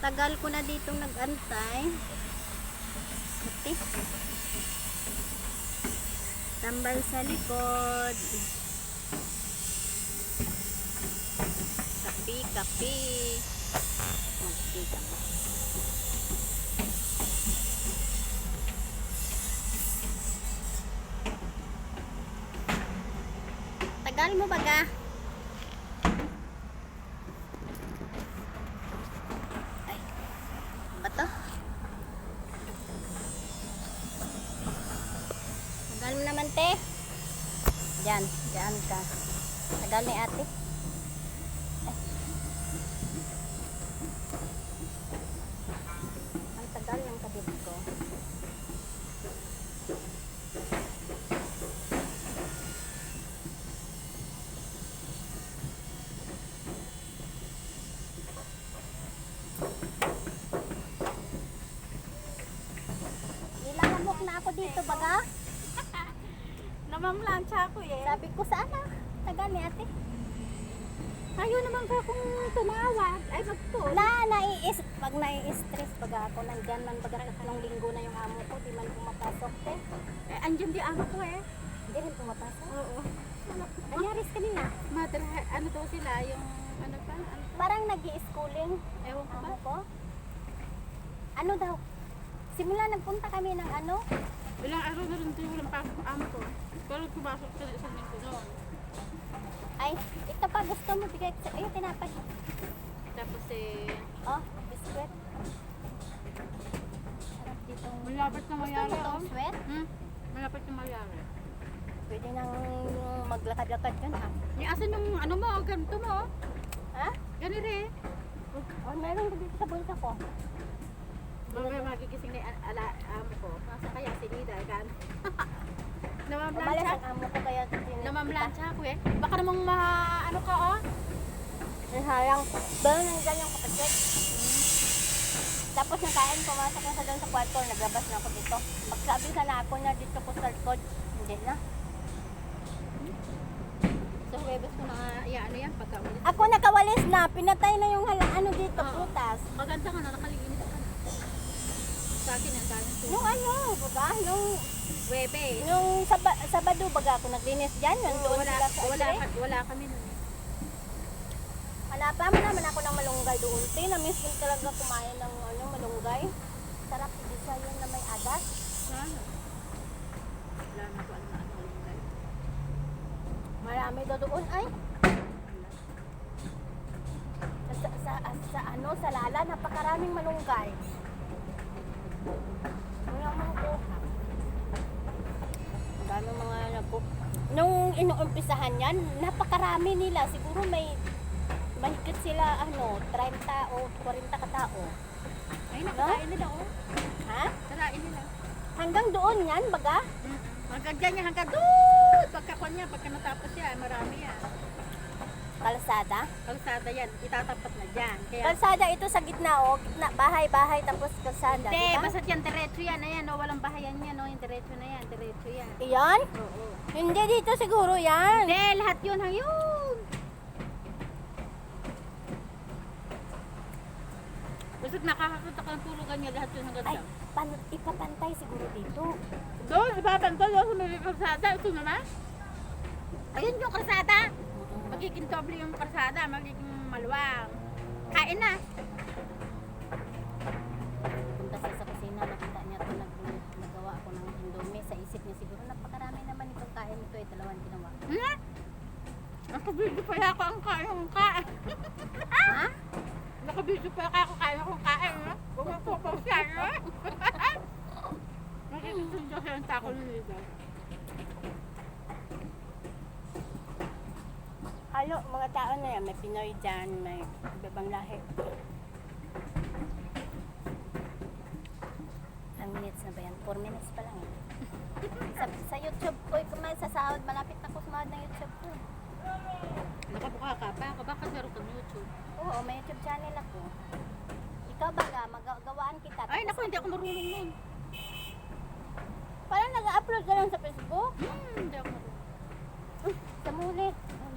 Tagal ko na ditong nag-antay. Buti. Tambal sa likod. Kapi, kapi. Kapi, kapi. Tagal mo baga? Ay, ba to? Tagal mo naman, te. Diyan, diyan ka. Tagal ni ate. Ay. Ang tagal ng kabit ko. Nilalamok na ako dito, baga. Namamlansya ako eh. Sabi ko sana. Tagal ni ate. Ayaw naman ka kung tumawag. Ay, magtol. Pag nai-stress baga ako, nandyan man baga nung linggo na yung amo ko, di man pumapasok, te. Eh, andyan di ako ko eh. Hindi rin pumapasok. Oo. Nanyaris kanina. Mother, ano daw sila, yung ano pa? Ano? Parang nag-i-schooling. Ewan ko ba? Amo ko. Ano daw? Simula nagpunta kami ng ano? Ilang araw na rin tayo walang pasok ang amo ko. Pero pumasok ka na isang linggo noon. Ay, ito pa gusto mo bigay ko sa iyo, tinapay. Tapos eh, Oh, biskwit. Sarap ditong. malapit na Gusto mayari mo tong oh. sweat? Malapit na mayari. Pwede nang maglakad-lakad yun, ha? Asan yung ano mo, ganito mo? Ha? Ganito eh. Oh, meron dito sa bulsa ko. Mamaya magigising na yung amo ko. Nasa kaya si Nida, gan. Umalas Namamlansya. ang amo ko kaya Namamlansya ako eh. Baka namang ano ka oh. Sayang. Doon nandiyan yung kapatid. Tapos nakain, pumasok na sa doon sa kwarto, naglabas na ako dito. Pagsabi sana ako na dito ko sa likod, hindi na. So, Webes ko na ano yan, pagka ulit. Ako nakawalis na, pinatay na yung ano dito, prutas. Maganda ka na, nakalinis ka na. Sa akin, ang daming tuwa. Nung ano, baga, Webes. nung Sabado baga ako naglinis dyan, nandun sila sa Andre. Wala kami nun. Hanapa mo naman ako ng malunggay doon. Na-miss ko talaga kumain ng malunggay. Sarap isa yun na may adas. Sana. Wala na ko ano ulit. Marami daw doon ay. Sa Lala, napakaraming malunggay. Wala mga kuha. Ang dami mga nung inuumpisahan yan, napakarami nila. Siguro mahigit sila 30 o 40 katao. Ay, nakakain nila oh. Ha? Karain nila. Hanggang doon yan, baga? Hanggang dyan niya, hanggang doon. Pagkakuan niya, pagka natapos yan, marami yan. Kalsada? Kalsada yan, itatapat na dyan. Kaya, Kalsada ito sa gitna, o. Gitna, bahay, tapos kalsada, hindi, diba? basta dyan, diretso yan. Ayan, no, walang bahayan yan, no, yung diretso na yan, diretso yan. Iyan? Oo. Hindi, dito siguro yan. Hindi, lahat yun, yun. Basta nakakakunta ka ng tulugan niya, lahat yun hanggang Ay, dyan. ipapantay siguro dito. Doon, ibabantol, doon sa may kalsada, ito naman. Ayun yung kalsada. Magiging doble yung kalsada, magiging maluwang. Kain na. Punta siya sa kusina, nakita niya ito, nagawa ako ng indomie. Sa isip niya siguro, napakarami naman itong kain ito, dalawang ginawa. Nakabidyo pa ako ang kain kong kain. Ha? Nakabidyo pa ako kain akong kain. Huwag mo po pang siya. Makikisundo siya ang tako nila. Halo, mga tao na yan, may Pinoy dyan, may ibang lahi. Ilang minutes na ba yan? 4 minutes pa lang eh. sa YouTube ko, kumain sa sahod, malapit na ko sumahod ng YouTube ko. Nakabuka ka pa, kabaka meron kang YouTube. Oo, may YouTube channel ako. Ikaw baga, magawaan kita. Ay, naku, hindi ako marunong nun. Parang nag-upload ka lang sa Facebook. Hindi ako marunong. Sa muli.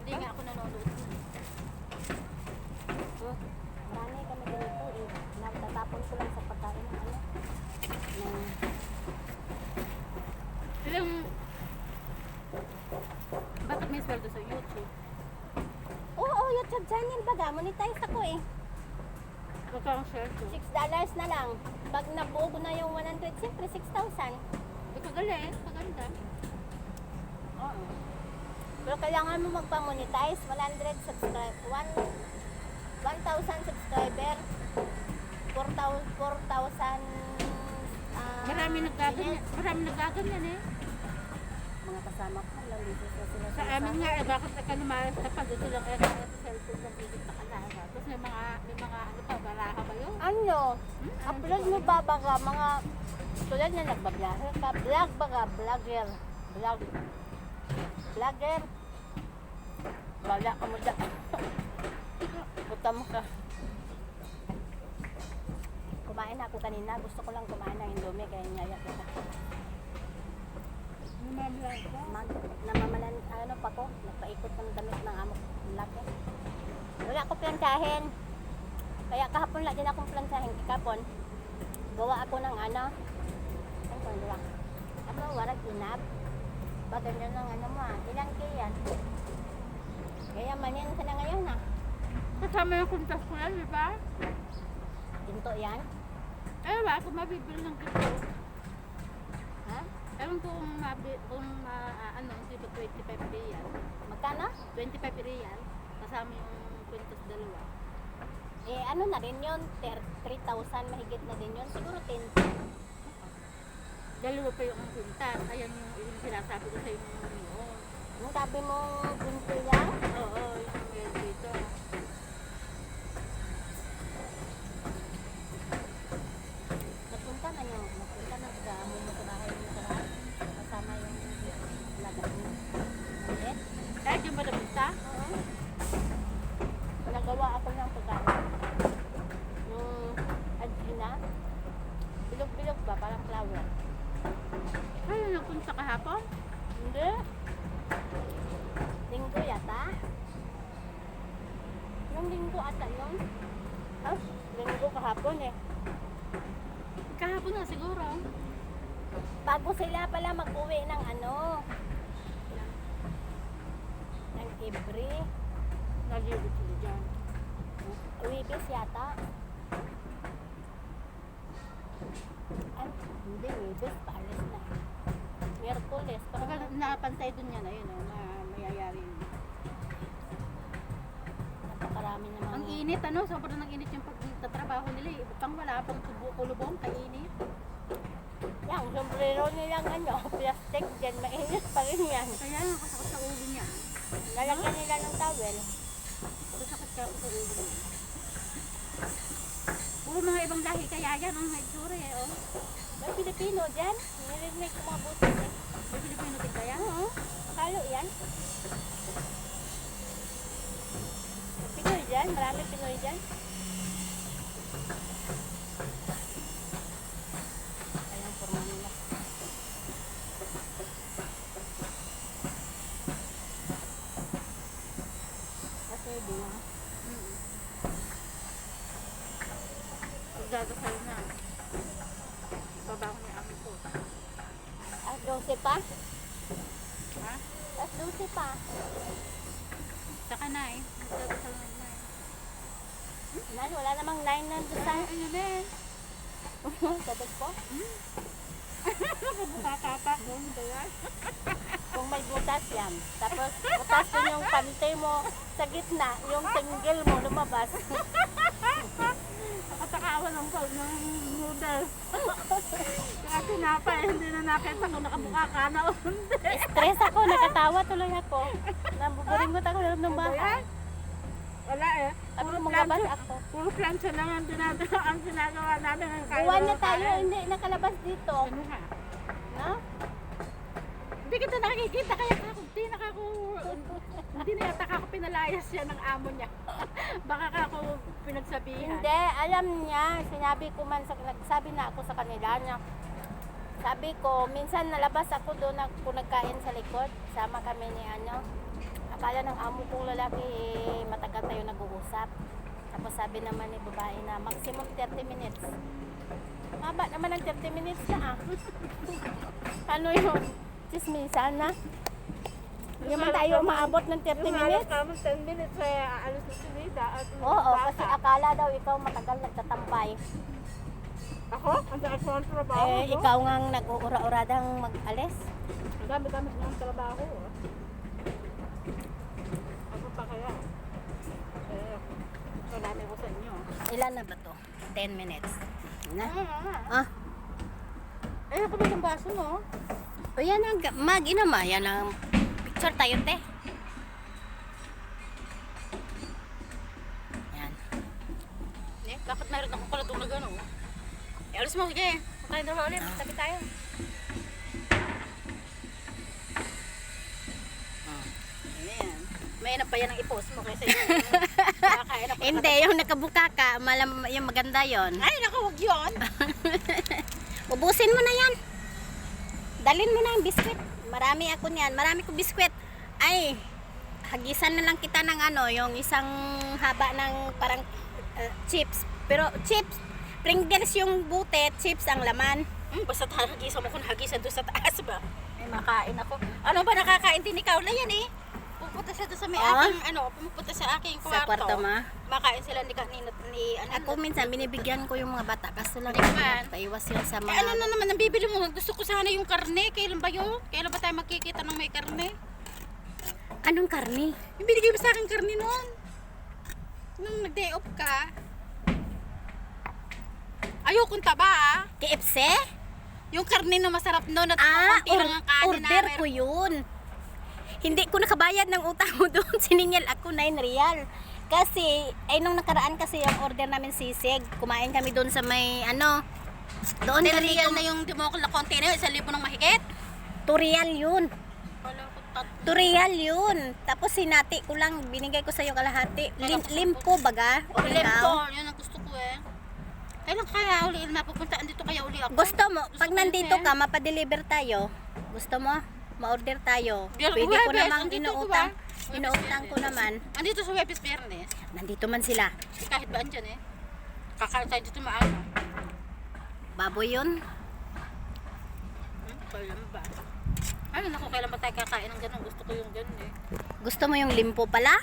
Hindi nga ako nanonood. Marami kami ganito eh. Magka-monetize ako eh. Magkano share ko? $6 na lang. Pag nabuo ko na yung 100, siyempre 6,000. Maganda. Oo. Pero kailangan mo magpa-monetize. 100 subscribe. 1,000 subscriber. 4,000 Marami naggaganyan eh. mga kasama ko. Nalilitis na sila Sa amin nga, bakit nagkanumayas na pag gusto lang sa cellphone ng bigit na kalaha. Tapos may mga ano pa, baraha ba yun? Ano? Upload mo ba baga mga tulad na nagbablog ka? Vlog baga? Vlogger. Vlogger. Wala ka mo dyan. Buta mo ka. Kumain ako kanina. Gusto ko lang kumain ng Indomie kaya niyaya kita. Namamalan, ano pa ko? Nagpaikot ng damit ng amo ko. Laki. Wala ko planchahin. Kaya kahapon lang din akong planchahin. Kahapon, gawa ako ng ano. Ano ko nila? Ano, warag inap. Baganda ng ano mo ah. Ilan kayo yan? Kaya manyan ka na ngayon ah. Kasama yung kuntas ko yan, di ba? Ginto yan? Eh, ba, kung mabibili ng kito. Ha? Ewan ko kung ano, hindi ba 25 real? Magkano? 25 real, kasama yung kwintas dalawa. Eh ano na rin yun? 3,000 mahigit na din yun. Siguro 10. Dalawa pa yung kwintas. Ayan yung sinasabi ko sa yung yun. Yung sabi mong ginto yan? Oo, yung meron dito. Napunta na sa amo mo sa bahay mo sa bahay. Kasama yung laga mo. Ulit? Kahit yung ba napunta? Oo. Nagawa ako ng pagkain. Yung adjina. Bilog-bilog ba? Parang flower. Ayun, napunta kahapon? Hindi. Linggo yata. Yung linggo ata yun. Ah, linggo kahapon eh. Kahapon na siguro. Bago sila pala mag-uwi ng ano. Ng Ibre. Nalilip sila dyan. Wibis yata. Ay, hindi Wibis. Paalis na. Miyerkules. Pag nakapantay dun yan, ayun o, na mayayari yun. Napakarami naman. Ang init, ano? Sobrang nang init yung pagtatrabaho nila eh. Pang wala pang kulubong, kainit. Yung sombrero nilang ano, plastic dyan. Mainit pa rin yan. Kaya nakasakot sa ulo niya. Lalagyan nila ng towel. Nakasakot ka ako sa ulo niya. Puro mga ibang lahi kaya yan ang nagsura eh, oh. May Pilipino dyan. Nirinig ko mga butos eh. May Pilipino din kaya? Oo. Halo yan. Pinoy dyan. Marami Pinoy dyan. Ayan, forma nila. Kasi di na. Magdadasal na. Babaho niya amin ko. At 12 pa. Ha? At 12 pa. Saka na eh. Magdadasal na na eh. Nan, wala namang 9 nandun sa Ano na eh. sabag po. Nakabukakapak doon ba yan? Kung may butas yan. Tapos butas din yung pante mo sa gitna. Yung tinggil mo lumabas. Nakatakawa ng pag ng noodles. Kaya tinapay, hindi na nakita ko nakabuka ka na o hindi. Stress ako, nakatawa tuloy ako. Nabuburingot ako ng bahay. Wala eh. Sabi Puro mo magabas plancha, ako. puro plancha lang ang ginagawa namin. Ang kain Buwan na ng tayo, kain. hindi nakalabas dito. Ano ha? No? Hindi kita nakikita kaya hindi na yata ako pinalayas siya ng amo niya. Baka ako pinagsabihan. Hindi, alam niya. Sinabi ko man, nagsabi na ako sa kanila niya. Sabi ko, minsan nalabas ako doon ako nagkain sa likod. Sama kami ni ano. Akala ng amo kong lalaki, matagal tayo nag-uusap. Tapos sabi naman ni babae na maximum 30 minutes. Maba naman ng 30 minutes na ah. Ano yun? Chismisan na? Hindi naman tayo umaabot ng 30 minutes. Kamo 10 minutes ay aalis na si Nida at Oo, kasi akala daw ikaw matagal nagtatambay. ako, ang dami ko ang trabaho. Eh, ikaw nga nag-uura-uradang mag-alis. Ang dami-dami ko ng trabaho. Ako pa kaya? Salami ko sa inyo. Ilan na ba to? 10 minutes. Na? Ah. Ah, Ay, ako ba yung baso mo? o yan ang mag-inama. Yan ang picture tayo, te. Yan. Dapat meron akong pala doon na gano'n. Alis mo, sige. Punta tayo ulit. Tabi tayo. Ayan. May na pa yan ang i-post mo kaysa yun. Nakakain ako. Hindi, yung nakabuka ka, yung maganda yon. Ay, naku, wag yun. Ubusin mo na yan. Dalin mo na yung biskwit. Marami ako niyan. Marami ko biskwit. Ay, hagisan na lang kita ng ano, yung isang haba ng parang chips. Pero chips, Pringles yung butet, chips ang laman. Basta hagisan mo kung hagisan doon sa taas ba? Ay, makain ako. Ano ba nakakain din ikaw na yan eh? Pupunta siya doon sa may Ah? aking, pumupunta sa aking Sa kwarto. kwarto ma. Makain sila ni Ako minsan binibigyan ko yung mga bata kaso lang Hindi naman. paiwas yun sa Eh, mga... ano na naman ang bibili mo? Gusto ko sana yung karne. Kailan ba yun? Kailan ba tayo makikita ng may karne? Anong karne? Yung binigay mo sa akin karne noon. Nung nag-day off ka. Ayokong taba ah. KFC? Yung karne na masarap noon at Ah, konti lang ang kanin na order meron. ko yun. Hindi ko nakabayad ng utang mo doon. Siningil ako 9 real. Kasi, ay nung nakaraan kasi yung order namin sisig. Kumain kami doon sa may ano. Doon 10 kami real na yung dimokal na konti na yun. 1,000 ng mahigit. 2 real yun. Wala ko tat. 2 real yun. Tapos sinati ko lang, binigay ko sa iyo kalahati. Limpo baga? O Ulim ikaw? ko. Yun ang gusto ko eh. Kailan kaya uli mapupunta? Andito kaya uli ako? Gusto mo, pag ko nandito yun, ka, mapadeliver tayo. Gusto mo? Ma-order tayo. Biyernes, Pwede ko Huwebes, namang andito ko inuutang. ba? Inuutang ko naman. Andito sa Webis Biyernes. Nandito man sila. Kahit ba andyan eh. Kakain tayo dito maaga. Baboy yun. Kailan ba? Ay, naku, kailan ba tayo kakain ng ganun? Gusto ko yung ganun eh. Gusto mo yung limpo pala?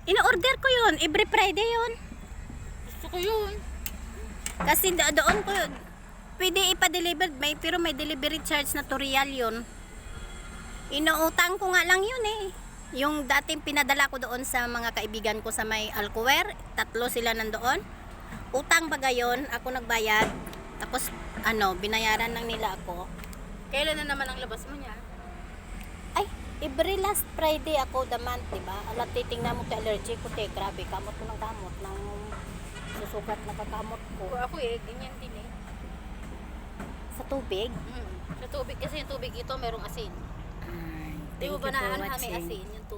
Ino-order ko yun. Every Friday yun. Gusto ko yun. Kasi doon ko yun. Pwede ipa-deliver. Pero may delivery charge na 2 real yun. Inuutang ko nga lang yun eh. Yung dating pinadala ko doon sa mga kaibigan ko sa may Alcover. 3 sila nandoon. Utang baga yun. Ako nagbayad. Tapos binayaran lang nila ako. Kailan na naman ang labas mo niya? Ay, every last Friday ako the month, diba? Alam, titingnan mo sa allergy ko, te. Grabe, kamot ko ng kamot. Nang susugat na kakamot ko. Ako eh, ganyan din eh. Sa tubig. Sa tubig kasi yung tubig ito merong asin. Ay, Di mo ba naaano may asin yung tubig?